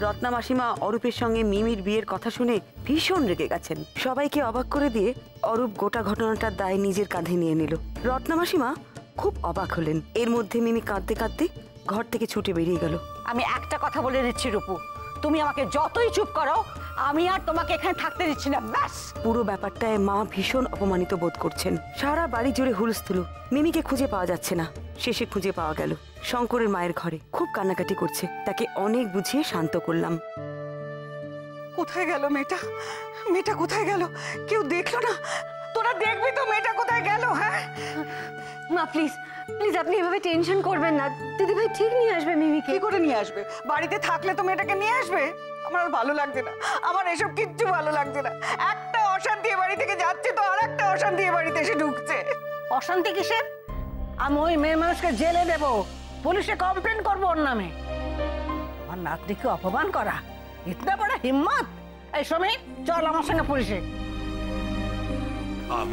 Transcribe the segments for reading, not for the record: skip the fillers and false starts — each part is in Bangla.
রত্না মাসিমা অরূপের সঙ্গে মিমির বিয়ের কথা শুনে ভীষণ রেগে গেছেন। সবাইকে অবাক করে দিয়ে অরূপ গোটা ঘটনাটার দায় নিজের কাঁধে নিয়ে নিল। রত্না মাসিমা খুব অবাক হলেন। এর মধ্যে মিমি কাঁদতে কাঁদতে ঘর থেকে ছুটে বেরিয়ে গেল। আমি একটা কথা বলে দিচ্ছি রূপু, তুমি আমাকে যতই চুপ করো আমি আর তোমাকে এখানে থাকতে দিচ্ছি না, ব্যাস। পুরো ব্যাপারটায় মা ভীষণ অপমানিত বোধ করছেন। সারা বাড়ি জুড়ে হুলস্থুল। মিমিকে খুঁজে পাওয়া যাচ্ছে না। শেষে খুঁজে পাওয়া গেল শঙ্করের মায়ের ঘরে। খুব কান্নাকাটি করছে। তাকে অনেক বুঝিয়ে শান্ত করলাম। কোথায় গেল মেয়েটা? মেয়েটা কোথায় গেল? কেউ দেখলো না? তোরা দেখবি তো মেয়েটা কোথায় গেল? হ্যাঁ মা প্লিজ প্লিজ আপনি এভাবে টেনশন করবেন না। দিদি ভাই ঠিক নিয়ে আসবে মিমিকে। কি করে নিয়ে আসবে? বাড়িতে থাকলে তো মেয়েটাকে নিয়ে আসবে। আমার আর ভালো লাগছে না, আমার এসব কিচ্ছু ভালো লাগছে না। একটা অশান্তি এ বাড়ি থেকে যাচ্ছে তো আর একটা অশান্তি এ বাড়িতে এসে ঢুকছে। অশান্তি কিসের? আমি ওই মেয়ে মানুষকে জেলে দেব, পুলিশে কমপ্লেন করবো ওর নামে। আমার নাতনিকে অপমান করা ইতনা বড় হিম্মত! এই সময় চল আমার সঙ্গে পুলিশে।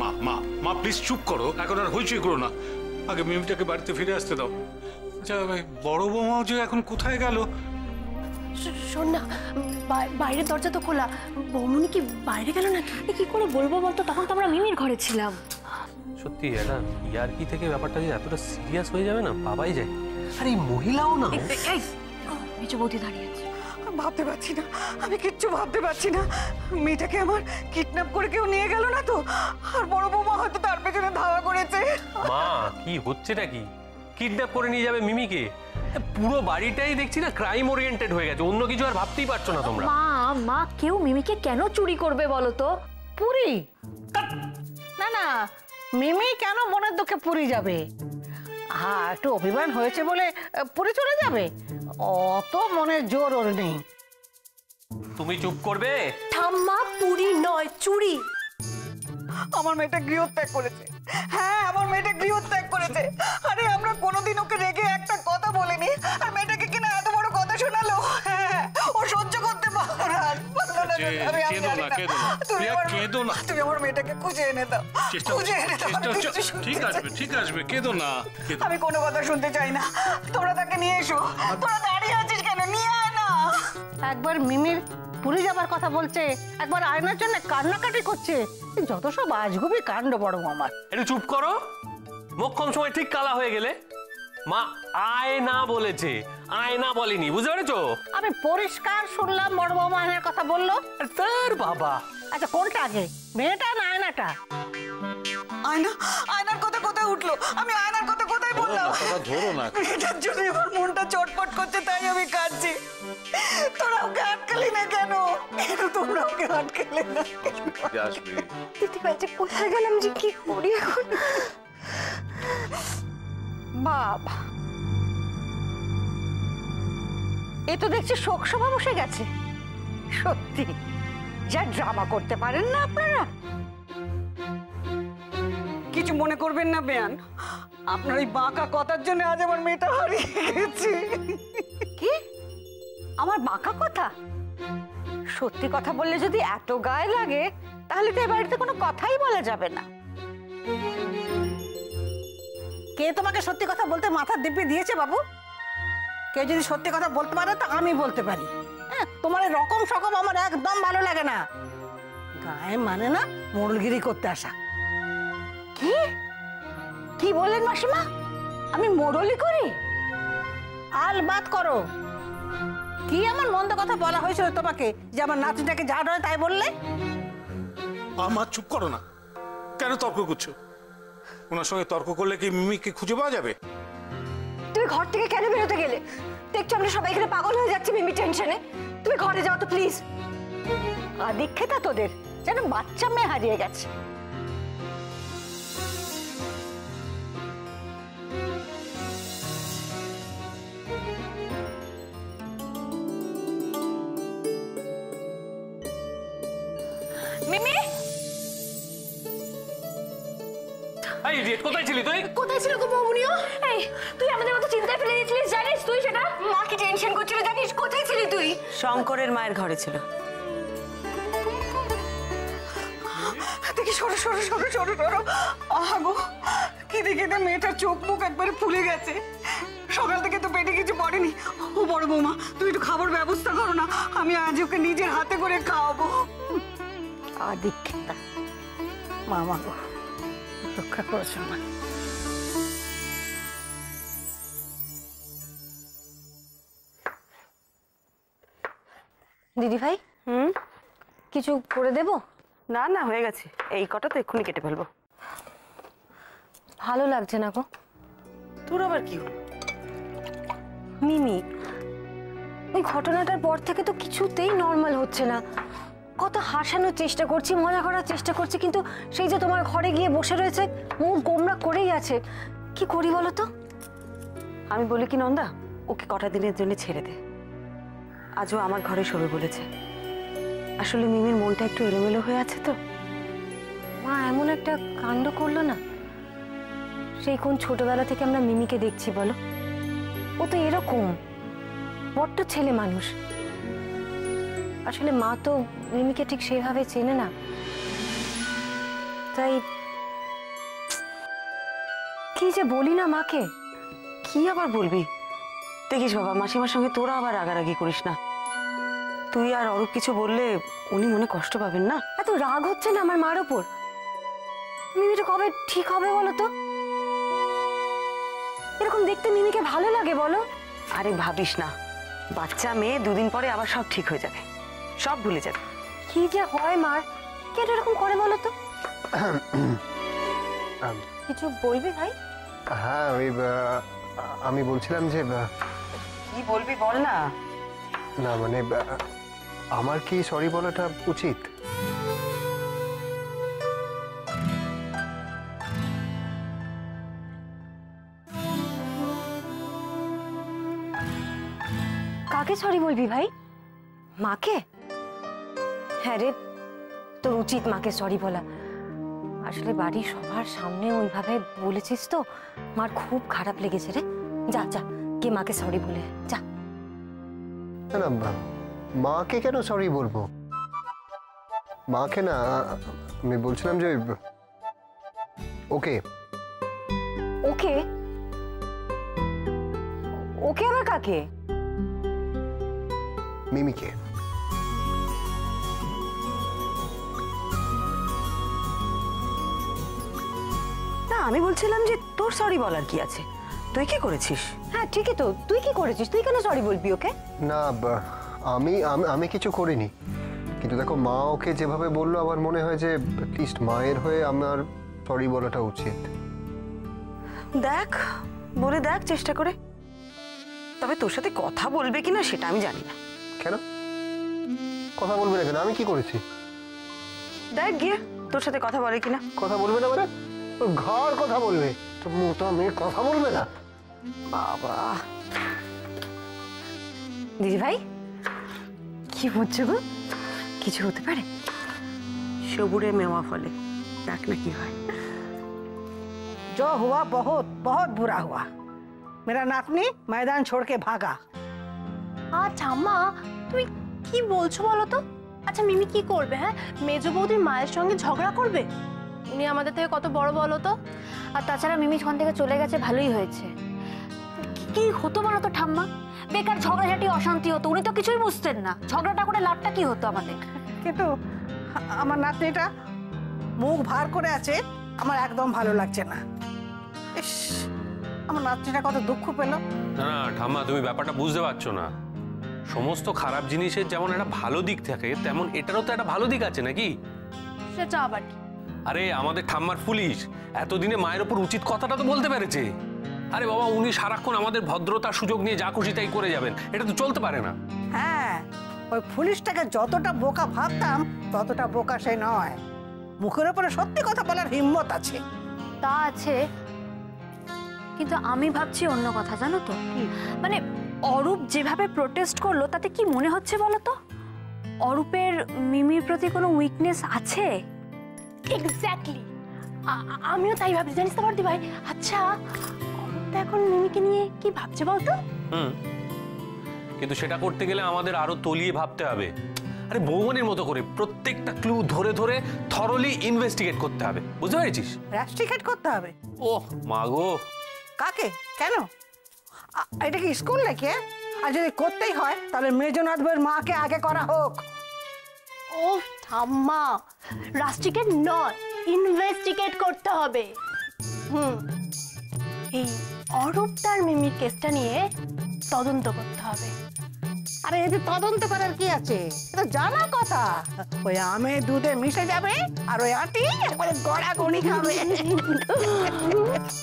মা মা মা প্লিজ চুপ করো, এখন আর হইচই করো না। আগে মিমিটাকে বাড়িতে ফিরে আসতে দাও। আচ্ছা বড় বৌমাও যে এখন কোথায় গেল? শোন না, বাইরের দরজা তো খোলা। বৌমনি কি বাইরে গেল নাকি? কি করে বলবো বলতো, তখন তো আমরা মিমির ঘরে ছিলাম। সত্যি এটা ইয়ার্কি থেকে ব্যাপারটা যে এতটা সিরিয়াস হয়ে যাবে না ভাবাই যায়। আর এই মহিলাও না, মেজো বৌদি দাঁড়িয়ে আছে। ভাবতে পারছি না, আমি কিচ্ছু ভাবতে পারছি না। মেয়েটাকে আমার কিডন্যাপ করে কেউ নিয়ে গেল না তো? আর বড় বৌমা হয়তো তার পেছনে ধাওয়া করেছে। মা কি হচ্ছেটা কি? কিডন্যাপ করে নিয়ে যাবে মিমিকে? পুরো বাড়িটাই দেখছি না ক্রাইম ওরিয়েন্টেড হয়ে গেছে। অন্য কিছু আর ভাবতেই পারছো না তোমরা। মা কেউ মিমিকে কেন চুরি করবে বলো তো? পুরি? না না, মিমি কেন মনের দুঃখে পুরি যাবে? হ্যাঁ, একটু অভিমান হয়েছে বলে পুরি চলে যাবে? অত মনের জোর ওর নেই। তুমি চুপ করবে? ঠাম্মা, পুরি নয় চুরি। আমার মেয়েটা গৃহত্যাগ করেছে। হ্যাঁ, আমার মেয়েটা গৃহত্যাগ করেছে। আরে আমরা কোনোদিন ওকে রেগে একটা কথা বলিনি, আর মেয়েটাকে কিনা এত বড় কথা শোনালো। হ্যাঁ, ও সহ্য করতে পারলো না। তুমি আমার মেয়েটাকে খুঁজে এনে দাও, খুঁজে এনে দাও। ঠিক আসবে, কেঁদো না। আমি কোনো কথা শুনতে চাই না। তোমরা তাকে নিয়ে এসো। তোরা দাঁড়িয়ে আছিস কেন? নিয়ে আয় না। একবার মিমির পুরি যাবার কথা বলছে, একবার আয়নার জন্য কান্নাকাটি করছে। যত সব আজগুবি কাণ্ড বড় আমার। একটু চুপ করো, মুখ কম সময় ঠিক কালা হয়ে গেলে। মা আয়না বলেছে, আয়না বলেনি, বুঝতে পেরেছো? আমি পরিষ্কার শুনলাম বড় বৌমা আয়নার কথা বললো। তার বাবা, আচ্ছা কোনটা আগে, মেয়েটা না আয়নাটা? আয়না, আয়নার কথা কোথায় উঠলো? আমি আয়নার কথা কোথায় বললাম? ধরো না, এটার জন্য আমার মনটা চটপট করছে, তাই আমি কাঁদছি। তোরা ওকে আটকালি না কেন? কেন তোমরা ওকে আটকালে না? দিদি ভাই যে কোথায় গেলাম, যে কি করি এখন? বাবা, এ তো দেখছি শোক সভা বসে গেছে। সত্যি যা ড্রামা করতে পারেন না আপনারা। কিছু মনে করবেন না বেয়ান, আপনার এই বাঁকা কথার জন্য আজ আমার মেয়েটা হারিয়ে গেছে। কি? আমার বাঁকা কথা? সত্যি কথা বললে যদি এত গায়ে লাগে, তাহলে তো এ বাড়িতে কোনো কথাই বলা যাবে না। কে তোমাকে সত্যি কথা বলতে মাথা দিব্যি দিয়েছে বাবু? কেউ যদি সত্যি কথা বলতে পারে তা আমি বলতে পারি। হ্যাঁ, তোমার এই রকম সকম আমার একদম ভালো লাগে না। গায়ে মানে না মোড়লগিরি করতে আসা। কি কি বললেন মাসিমা? আমি মোড়লি করি? আলবাত করো। কি এমন মন্দ কথা বলা হয়েছিল তোমাকে যে আমার নাতিটাকে যা নয় তাই বললে? আমার চুপ করো না। কেন তর্ক করছো? ওনার সঙ্গে তর্ক করলে কি মিমিকে খুঁজে পাওয়া যাবে? তুমি ঘর থেকে কেন বেরোতে গেলে? দেখছো আমরা সবাই এখানে পাগল হয়ে যাচ্ছি মিমি টেনশনে। তুমি ঘরে যাও তো প্লিজ। আদিক্ষেতা তোদের, যেন বাচ্চা মেয়ে হারিয়ে গেছে। মিমি, এই রিয়েট কোথায় ছিলি তুই? কোথায় ছিল গো বৌমনিও? এই তুই আমাদের মতো চিন্তায় ফেলে দিয়েছিলিস, জানিস তুই সেটা? মা কি টেনশন করছিল জানিস? কোথায় ছিলি তুই? শঙ্করের মায়ের ঘরে ছিল। দেখি সরো সরো সরো সরো সরো। আহা গো, কেঁদে কেঁদে মেয়েটার চোখ মুখ একবারে ফুলে গেছে। সকাল থেকে তো পেটে কিছু পড়েনি। ও বড় বৌমা, তুমি একটু খাবার ব্যবস্থা করো না, আমি আজ ওকে নিজের হাতে করে খাওয়াবো। দীক্ষিতা মা, মা গো, রক্ষা করেছো মা। দিদি ভাই কিছু করে দেব? না না, হয়ে গেছে, এই কটা তো এক্ষুনি কেটে ফেলবো। ভালো লাগছে না গো। তোর আবার কি হলো? মিমি, ওই ঘটনাটার পর থেকে তো কিছুতেই নর্মাল হচ্ছে না। কত হাসানোর চেষ্টা করছি, মজা করার চেষ্টা করছি, কিন্তু সেই যে তোমার ঘরে গিয়ে বসে রয়েছে, মুখ গোমরা করেই আছে। কি করি বলো তো? আমি বলি কি নন্দা, ওকে কটা দিনের জন্য ছেড়ে দে। আজও আমার ঘরে শোবে বলেছে। আসলে মিমির মনটা একটু এলোমেলো হয়ে আছে তো। মা এমন একটা কাণ্ড করলো না, সেই কোন ছোটবেলা থেকে আমরা মিমিকে দেখছি বলো। ও তো এরকম বড্ড ছেলে মানুষ। আসলে মা তো মিমিকে ঠিক সেভাবে চেনে না, তাই কি যে বলি না মাকে। কি আবার বলবি? দেখিস বাবা, মাসিমার সঙ্গে তোরা আবার রাগারাগি করিস না। তুই আর অরূপ কিছু বললে উনি মনে কষ্ট পাবেন না। এত রাগ হচ্ছে না আমার মার ওপর? মিমিটা কবে ঠিক হবে বলো তো? এরকম দেখতে মিমিকে ভালো লাগে বলো? আরে ভাবিস না, বাচ্চা মেয়ে, দুদিন পরে আবার সব ঠিক হয়ে যাবে, সব ভুলে যাবে। কি যে হয় মার, কেন এরকম করে বলো তো? কিছু বলবি ভাই? হ্যাঁ, আমি বলছিলাম যে কি বলবি বল না। না মানে আমার কি সরি বলাটা উচিত? কাকে সরি বলবি ভাই? মাকে? হ্যাঁ রে, তোর উচিত মাকে সরি বলা। আসলে বাড়ির সবার সামনে ওইভাবে বলেছিস তো, মার খুব খারাপ লেগেছে রে। যা যা, কে মাকে সরি বলে যা। না না, মাকে কেন সরি বলবো? মাকে না, আমি বলছিলাম যে ওকে। ওকে? ওকে আবার কাকে? মিমিকে। না, আমি বলছিলাম যে তোর সরি বলার কি আছে, তুই কি করেছিস? হ্যাঁ ঠিকই তো, তুই কি করেছিস? তুই কেন সরি বলবি ওকে? না, আমি আমি কিছু করিনি, কিন্তু দেখো মা ওকে যেভাবে বললো, আমার মনে হয় যে অ্যাটলিস্ট মায়ের হয়ে আমার সরি বলাটা উচিত। দেখ, বলে দেখ চেষ্টা করে। তবে তোর সাথে কথা বলবে কিনা সেটা আমি জানি না। কেন কথা বলবে না? কেন, আমি কি করেছি? দেখ গিয়ে তোর সাথে কথা বলে কিনা। কথা বলবে না মানে? ওর ঘর কথা বলবে, তো মোটা মেয়ে কথা বলবে না? বাবা, দিদি ভাই কি হচ্ছে গো? কিছু হতে পারে? সবুরে মেওয়া ফলে, দেখ না কি হয়। जो हुआ बहुत बहुत बुरा हुआ। मेरा नातनी मैदान छोड़ के भागा। আচ্ছা মা, তুমি কি বলছো বলো তো? আচ্ছা মিমি কি করবে? হ্যাঁ, মেজো বৌদির মায়ের সঙ্গে ঝগড়া করবে? উনি আমাদের থেকে কত বড় বলো তো। আর তাছাড়া মিমি যখন থেকে চলে গেছে ভালোই হয়েছে। কি হতো বলো তো ঠাম্মা? বেকার ঝগড়াঝাটি, অশান্তি হতো। উনি তো কিছুই বুঝতেন না, ঝগড়াটা করে লাভটা কি হতো আমাদের? কিন্তু আমার নাতনিটা মুখ ভার করে আছে, আমার একদম ভালো লাগছে না। ইস, আমার নাতনিটা কত দুঃখ পেল। না না ঠাম্মা, তুমি ব্যাপারটা বুঝতে পারছো না। সমস্ত খারাপ জিনিসের যেমন একটা ভালো দিক থাকে, তেমন এটারও তো একটা ভালো দিক আছে নাকি? সেটা আবার কি? আরে আমাদের ঠাম্মার পুলিশ এতদিনে মায়ের ওপর উচিত কথাটা তো বলতে পেরেছে। আরে বাবা, উনি সারাক্ষণ আমাদের ভদ্রতার সুযোগ নিয়ে যা খুশি তাই করে যাবেন, এটা তো চলতে পারে না। হ্যাঁ, ওই পুলিশটাকে যতটা বোকা ভাবতাম ততটা বোকা সে নয়। মুখের উপরে সত্যি কথা বলার হিম্মত আছে। তা আছে, কিন্তু আমি ভাবছি অন্য কথা, জানো তো? মানে অরূপ যেভাবে প্রোটেস্ট করলো, তাতে কি মনে হচ্ছে বলো তো? অরূপের মিমির প্রতি কোনো উইকনেস আছে? এক্স্যাক্টলি, আমিও তাই ভাবছি, জানিস তো বর্দি ভাই। আচ্ছা অরূপ তো এখন মিমিকে নিয়ে কি ভাবছে বলতো? কিন্তু সেটা করতে গেলে আমাদের আরো তলিয়ে ভাবতে হবে। আরে বৌমনির মতো করে প্রত্যেকটা ক্লু ধরে ধরে থরলি ইনভেস্টিগেট করতে হবে, বুঝতে পেরেছিস? রাস্টিকেট করতে হবে? ওহ মা গো, কাকে? কেন? এটা কি স্কুল নাকি? আর যদি করতেই হয় তাহলে মেজনাথ বইয়ের মাকে আগে করা হোক। ও ঠাম্মা, রাস্টিকেট নয়, ইনভেস্টিগেট করতে হবে। এই অরূপ তার মিমির কেসটা নিয়ে তদন্ত করতে হবে। আরে এতে তদন্ত করার কি আছে? এটা জানা কথা। ওই আমে দুধে মিশে যাবে আর ওই আটি একবারে গড়াগড়ি খাবে।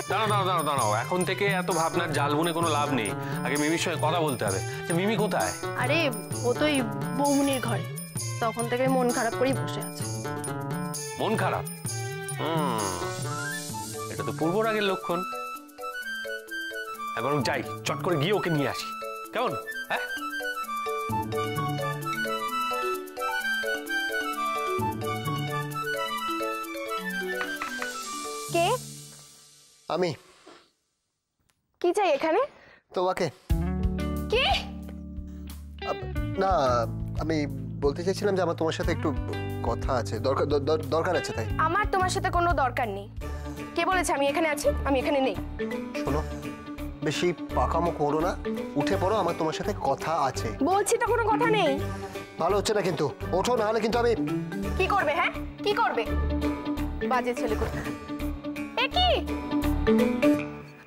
দাঁড়াও দাঁড়াও দাঁড়াও দাঁড়াও, এখন থেকে এত ভাবনার জাল বুনে কোনো লাভ নেই। আগে মিমির সঙ্গে কথা বলতে হবে। মিমি কোথায়? আরে ও তো এই বৌমনির ঘরে, তখন থেকে মন খারাপ করেই বসে আছে। মন খারাপ? এটা তো পূর্ব রাগের লক্ষণ। বরং যাই, চট করে গিয়ে ওকে নিয়ে আসি, কেমন? হ্যাঁ, কে? আমি। কি চাই এখানে? তোমাকে। কি? না, আমি বলতে চাইছিলাম যে আমার তোমার সাথে একটু কথা আছে, দরকার আছে তাই। আমার তোমার সাথে কোনো দরকার নেই। কে বলেছে আমি এখানে আছি? আমি এখানে নেই। শোনো, বেশি পাকামো করো না, উঠে পড়ো, আমার তোমার সাথে কথা আছে। বলছি তো কোনো কথা নেই। ভালো হচ্ছে না কিন্তু, ওঠো, না হলে কিন্তু আমি। কি করবে? হ্যাঁ কি করবে? বাজে ছেলে কোথায়। এ কি,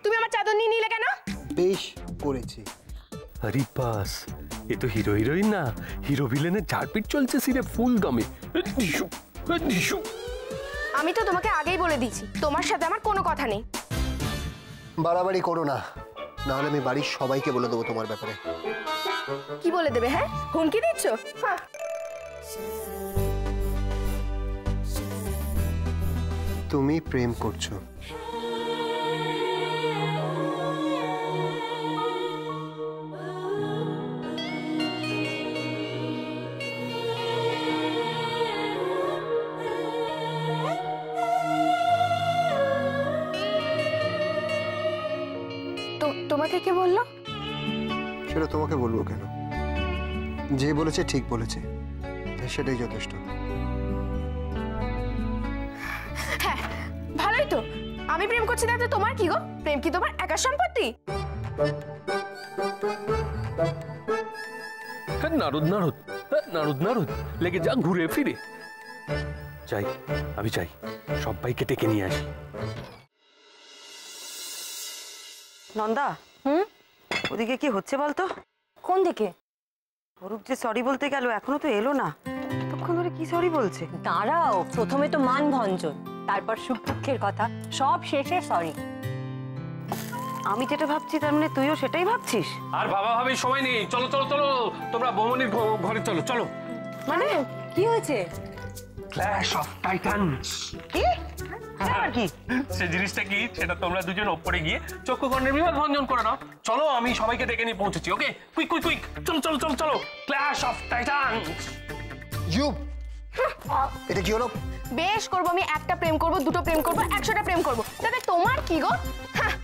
তুমি আমার চাদর নিয়ে নিলে কেন? বেশ করেছি। আরে বাস, এ তো হিরো হিরোইন না, হিরো ভিলেনের ঝাড়পিট চলছে সিরে ফুল দমে। আমি তো তোমাকে আগেই বলে দিয়েছি তোমার সাথে আমার কোনো কথা নেই। বাড়াবাড়ি করো না, না হলে আমি বাড়ির সবাইকে বলে দেবো তোমার ব্যাপারে। কি বলে দেবে? হ্যাঁ, হুমকি দিচ্ছ? হ্যাঁ, তুমি প্রেম করছো। তোমাকে কে বললো? সেটা তোমাকে বলবো কেন? যে বলেছে ঠিক বলেছে, সেটাই যথেষ্ট। হ্যাঁ, ভালোই তো। আমি প্রেম করছি তাতে তোমার কি গো? প্রেম কি তোমার একার সম্পত্তি? নারদ নারদ নারদ নারদ লেগে যা ঘুরে ফিরে। চাই, আমি চাই সবাইকে ডেকে নিয়ে আসি। নন্দা, ওদিকে কি হচ্ছে বলতো? কোন দিকে? অরূপ যে সরি বলতে গেল, এখনো তো এলো না। তখন ধরে কি সরি বলছে? দাঁড়াও, প্রথমে তো মান ভঞ্জন, তারপর সুখ দুঃখের কথা, সব শেষে সরি। আমি যেটা ভাবছি তার মানে তুইও সেটাই ভাবছিস? আর বাবা ভাবি সময় নেই, চলো চলো চলো, তোমরা বৌমনির ঘরে চলো চলো। মানে কি হয়েছে? Clash of Titans. কি? কি সে জিনিসটা কি সেটা তোমরা দুজন ওপরে গিয়ে চক্ষুকর্ণের বিভাগ ভঞ্জন করে নাও। চলো, আমি সবাইকে ডেকে নিয়ে পৌঁছেছি। ওকে, কুইক কুইক কুইক, চলো চলো চলো চলো। Clash of Titans. এটা কি হলো? বেশ করবো, আমি একটা প্রেম করব, দুটো প্রেম করব, 100টা প্রেম করব, তাতে তোমার কি গো? হ্যাঁ,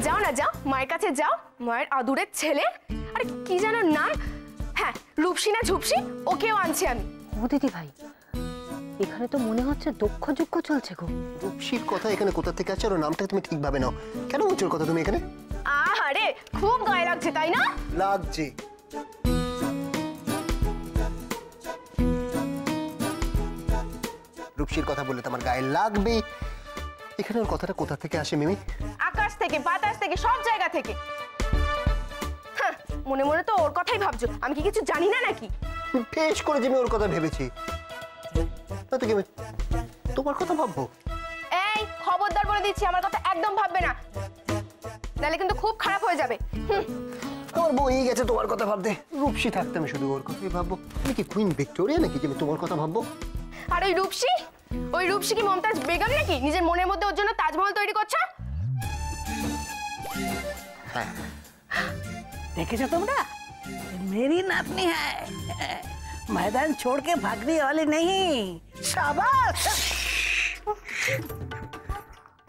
যাও না, যাও মায়ের কাছে যাও, মায়ের আদুরের ছেলে। আরে কি যেন নাম? হ্যাঁ, রূপসী না ঝুপসী, ওকেও আনছি আমি। ও দিদি ভাই, এখানে তো মনে হচ্ছে দক্ষ যজ্ঞ চলছে গো। রূপসীর কথা এখানে কোথা থেকে আছে? আর নামটা তুমি ঠিকভাবে নাও। কেন বলছো ওর কথা তুমি এখানে? আরে খুব গায়ে লাগছে তাই না? লাগছে। রূপসীর কথা বললে তোমার গায়ে লাগবে। এখানে ওর কথাটা কোথা থেকে আসে মিমি? আকাশ থেকে, বাতাস থেকে, সব জায়গা থেকে। হ্যাঁ, মনে মনে তো ওর কথাই ভাবছো, আমি কি কিছু জানি না নাকি? বেশ করে যে আমি ওর কথা ভেবেছি, না তো কি আমি তোমার কথা ভাববো? এই খবরদার বলে দিচ্ছি, আমার কথা একদম ভাববে না, নাহলে কিন্তু খুব খারাপ হয়ে যাবে। আমার বই গেছে তোমার কথা ভাবতে। রূপসী থাকতে আমি শুধু ওর কথাই ভাববো। আমি কি কুইন ভিক্টোরিয়া নাকি যে আমি তোমার কথা ভাববো? আর ওই রূপসী কি মমতাজ বেগম নাকি নিজের মনের মধ্যে ওর জন্য তাজমহল তৈরি করছে? দেখেছো তোমরা? मेरी नातनी है, मैदान छोड़ के भागने वाली नहीं। शाबाश।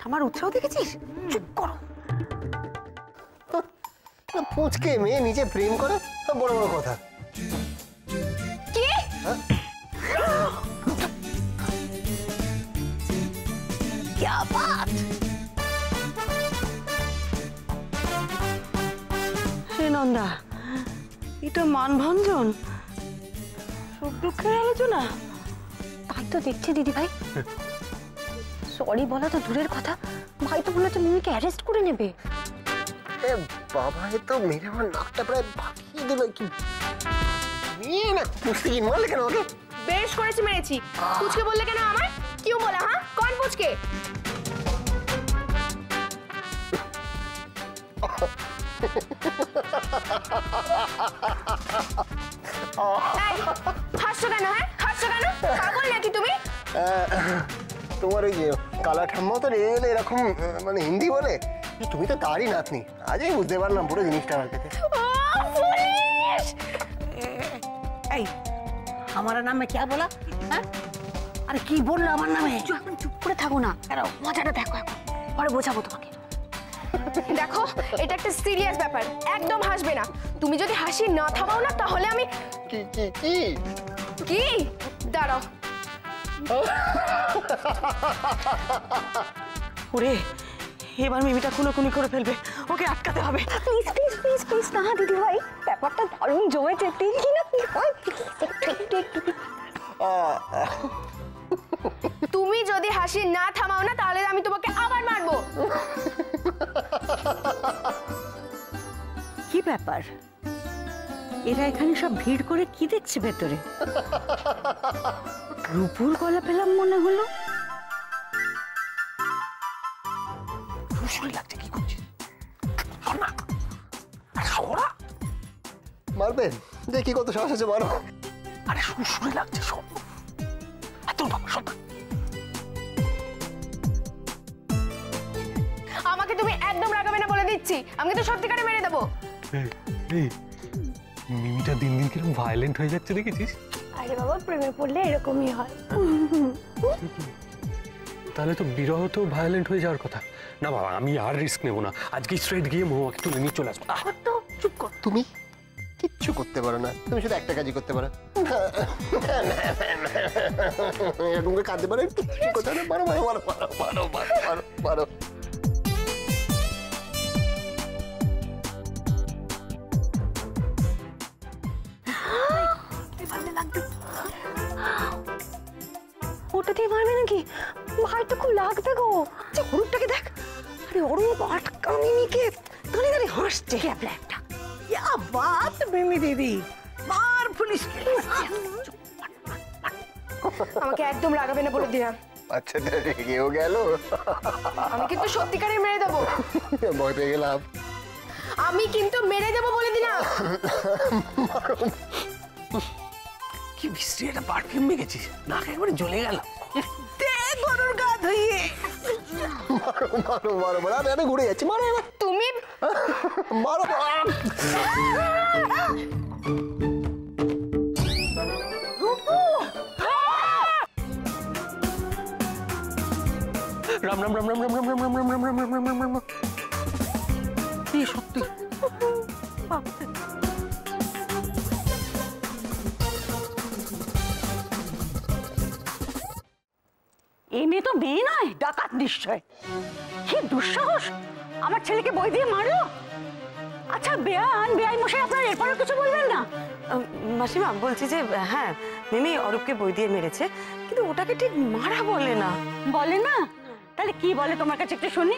আমার উৎসাহ দেখেছিস? চুপ করো। পুচকে মেয়ে নিজে প্রেম করে, বড় বড় কথা। কি? নন্দা, এটা মানভঞ্জন, সুখ দুঃখের আলোচনা। তাই তো দেখছি দিদি ভাই। সরি বলা তো দূরের কথা, ভাই তো বলেছে মিমিকে অ্যারেস্ট করে নেবে। বাবা এ তো মেরে আমার নাকটা প্রায় ভাঙিয়ে দিল। কি না পুচকে কি মারলে কেন ওকে? বেশ করেছি মেরেছি। পুচকে বললে কেন আমার? কিউ বলা? হ্যাঁ, কোন পুচকে? হাসছো কেন? হ্যাঁ হাসছো কেন? পাগল নাকি তুমি? তোমার ওই কালা ঠাম্মা তো এলে এরকম মানে হিন্দি বলে, তুমি তো তারই নাতনি। আজই বুঝতে পারলাম পুরো জিনিসটা আমার কাছে। এই আমার নামে क्या बोला? হ্যাঁ আরে কি বললো আমার নামে? এখন চুপ করে থাকো না, মজাটা দেখো, এখন পরে বোঝাবো তোমাকে। দেখো এটা একটা সিরিয়াস ব্যাপার, একদম হাসবে না। তুমি যদি হাসি না থামাও না তাহলে আমি কি কি কি কি দাঁড়াও। ওরে, এবার মিমিটা খুনোখুনি করে ফেলবে, ওকে আটকাতে হবে। প্লিজ প্লিজ প্লিজ প্লিজ না দিদি ভাই, ব্যাপারটা দারুণ জমেছে। দেখি না তুমি যদি হাসি না থামাও না তাহলে আমি তোমাকে আবার মারবো। কি ব্যাপার? এরা এখানে সব ভিড় করে কি দেখছে ভেতরে? রূপুর গলা পেলাম মনে হলো। লাগছে কি করছিস? মারবেন? দেখি কত সাহস আছে মারো। আরে সুরসুরি লাগছে সব। আমাকে তুমি একদম রাগাবে না বলে দিচ্ছি, আমি তো সত্যিকারে মেরে দেবো। মিমিটা দিন দিন কিরকম ভায়োলেন্ট হয়ে যাচ্ছে দেখেছিস? আরে বাবা, প্রেমে পড়লে এরকমই হয়। তাহলে তো বিরহতেও ভায়োলেন্ট হয়ে যাওয়ার কথা। না বাবা, আমি আর রিস্ক নেবো না। আজকে স্ট্রেট গিয়ে মহুয়াকে তুলে নিয়ে চলে আসবো। চুপ কর, তুমি কিচ্ছু করতে পারো না। তুমি শুধু একটা কাজই করতে পারো, এরকম করে কাঁদতে পারো। কোথায় মারো মারো মারো মারো মারো মারো মারো। ওটা দিয়ে মারবে নাকি? ভাই তো খুব লাগবে গো। আচ্ছা অরূপটাকে দেখ, আরে অরূপ আটকা মিমিকে দাঁড়িয়ে দাঁড়িয়ে হাসছে। ক্যাবলা একটা। क्या बात मिमी दीदी, मार पुलिस के। আমাকে একদম রাগাবে না বলে দিলাম। আচ্ছা রেগেও গেল। আমি কিন্তু সত্যিকারে মেরে দেবো। ভয় পেয়ে গেলাম। আমি কিন্তু মেরে দেবো বলে দিলাম। কি বিশ্রী একটা পারফিউম মেখেছিস, নাক একবারে জ্বলে গেল। গরুর গা ধুইয়ে মারো মারো মারো মারো। আমি ঘুরে যাচ্ছি, মারো এবার। তুমি মারো। রাম রাম রাম রাম রাম রাম রাম রাম রাম রাম রাম রাম রাম রাম রাম। কি সত্যি? এই মেয়ে তো মেয়ে নয়, ডাকাত নিশ্চয়। কি দুঃসাহস, আমার ছেলেকে বই দিয়ে মারলো। আচ্ছা বেয়ান, বেআই মশাই আপনার এরপরে কিছু বলবেন না? মাসিমা বলছি যে হ্যাঁ, মিমি অরূপকে বই দিয়ে মেরেছে, কিন্তু ওটাকে ঠিক মারা বলে না। বলে না? তাহলে কি বলে তোমার কাছে একটু শুনি।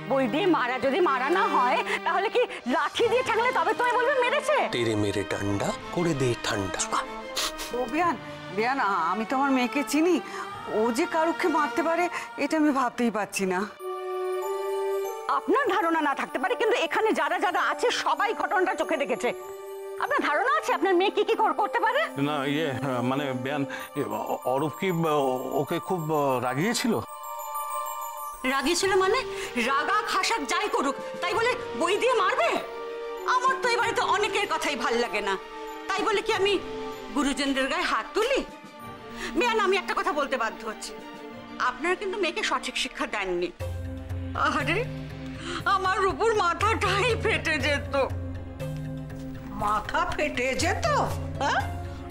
বই দিয়ে মারা যদি মারা না হয় তাহলে কি লাঠি দিয়ে ঠেকলে তবে তুমি বলবে মেরেছে? তেরে মেরে ডান্ডা করে দে ঠান্ডা। ও বেয়ান, বেয়ান আমি তো আমার মেয়েকে চিনি, ও যে কারুকে মারতে পারে এটা আমি ভাবতেই পারছি না। আপনার ধারণা না থাকতে পারে, কিন্তু এখানে যারা যারা আছে সবাই ঘটনাটা চোখে দেখেছে। আপনার ধারণা আছে আপনার মেয়ে কি কি করতে পারে? না মানে বেয়ান, অরূপ কি ওকে খুব রাগিয়েছিল? রাগিয়েছিল মানে? রাগা খাসাক যাই করুক তাই বলে বই দিয়ে মারবে? আমার তো এবারে তো অনেকের কথাই ভাল লাগে না, তাই বলে কি আমি গুরুজনদের গায়ে হাত তুলি? বেয়ান, আমি একটা কথা বলতে বাধ্য হচ্ছি, আপনারা কিন্তু মেয়েকে সঠিক শিক্ষা দেননি। আরে আমার রূপুর মাথাটাই ফেটে যেত। মাথা ফেটে যেত? হ্যাঁ,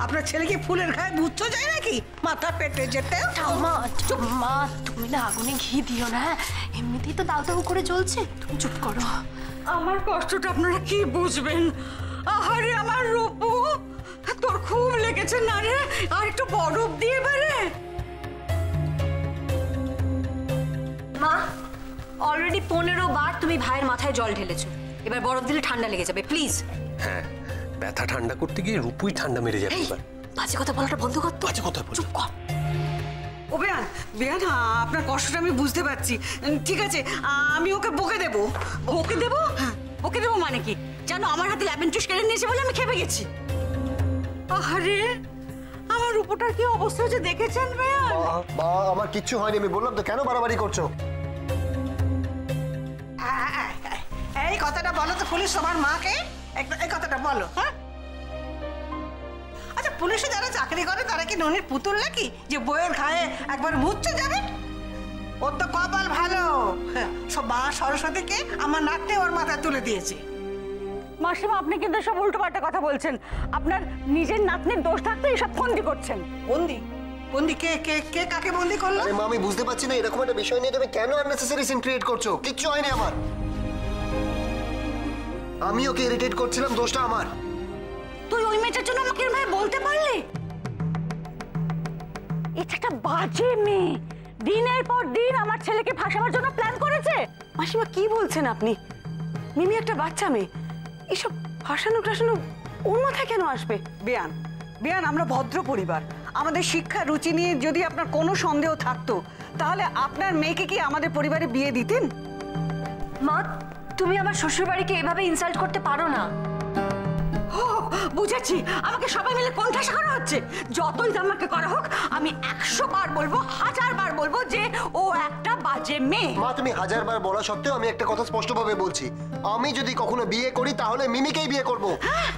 আপনার ছেলে কি ফুলের গায়ে বুঝতে যায় নাকি মাথা ফেটে যেতে? মা চুপ, মা তুমি না আগুনে ঘি দিও না, এমনিতেই তো দাউ দাউ করে জ্বলছে, তুমি চুপ করো। আমার কষ্টটা আপনারা কি বুঝবেন? আহারে আমার রূপু, তোর খুব লেগেছে না রে? আর একটু বরফ দিয়ে বেরে। মা, অলরেডি 15 বার তুমি ভাইয়ের মাথায় জল ঢেলেছো, এবার বরফ দিলে ঠান্ডা লেগে যাবে, প্লিজ। হ্যাঁ, ব্যথা ঠান্ডা করতে গিয়ে রূপুই ঠান্ডা মেরে যাবে এবার। বাজে কথা বলাটা বন্ধ কর তো। বাজে কথা বল। চুপ কর। ও বেয়ান, বেয়ান, আপনার কষ্টটা আমি বুঝতে পারছি। ঠিক আছে, আমি ওকে বকে দেবো। ওকে দেবো? হ্যাঁ, ওকে দেবো মানে কি? জানো, আমার হাতে লেমন জুস কেড়ে নিয়েছে বলে আমি খেপে গেছি। আরে আমার রূপটার কি অবস্থা হচ্ছে দেখেছেন বেয়ান? মা, আমার কিচ্ছু হয়নি, আমি বললাম তো, কেন বাড়াবাড়ি করছো? এই কথাটা বলো তো পুলিশ তোমার মাকে, এই কথাটা বলো। হ্যাঁ, আচ্ছা, পুলিশে যারা চাকরি করে তারা কি ননির পুতুল নাকি যে বইয়ের ঘায়ে একবার মুচ্ছে যাবে? ওর তো কপাল ভালো, সব মা সরস্বতীকে আমার নাকতে ওর মাথায় তুলে দিয়েছে। মাসিমা, আপনি কিন্তু সব উল্টোপাল্টা কথা বলছেন। আপনার নিজের নাতনির দোষ থাকতে এসব ফন্দি করছেন। বন্দি? বন্দি কে? কে কে কাকে বন্দি করলো? আরে মা, আমি বুঝতে পারছি না, এরকম একটা বিষয় নিয়ে তুমি কেন আননেসেসারি সিন ক্রিয়েট করছো? কিচ্ছু হয়নি আমার। আমি ওকে ইরিটেট করছিলাম, দোষটা আমার। তুই ওই মেয়েটার জন্য আমাকে এরকম বলতে পারলি? এটা একটা বাজে মেয়ে, দিনের পর দিন আমার ছেলেকে ফাঁসাবার জন্য প্ল্যান করেছে। মাসিমা কি বলছেন আপনি? মিমি একটা বাচ্চা মেয়ে, এসব ফাঁসানো টাসানো ওর মাথায় কেন আসবে? বেয়ান, বেয়ান, আমরা ভদ্র পরিবার। আমাদের শিক্ষা রুচি নিয়ে যদি আপনার কোনো সন্দেহ থাকতো তাহলে আপনার মেয়েকে কি আমাদের পরিবারে বিয়ে দিতেন? মা, তুমি আমার শ্বশুরবাড়িকে এভাবে ইনসাল্ট করতে পারো না। ও, বুঝেছি, আমাকে সবাই মিলে কোণঠাসা করা হচ্ছে। যতই আমাকে করা হোক, আমি 100 বার বলবো, 1000 বার বলবো যে ও একটা বাজে মেয়ে। মা, তুমি 1000 বার বলা সত্ত্বেও আমি একটা কথা স্পষ্টভাবে বলছি, আমি যদি কখনো বিয়ে করি তাহলে মিমিকেই বিয়ে করবো। হ্যাঁ,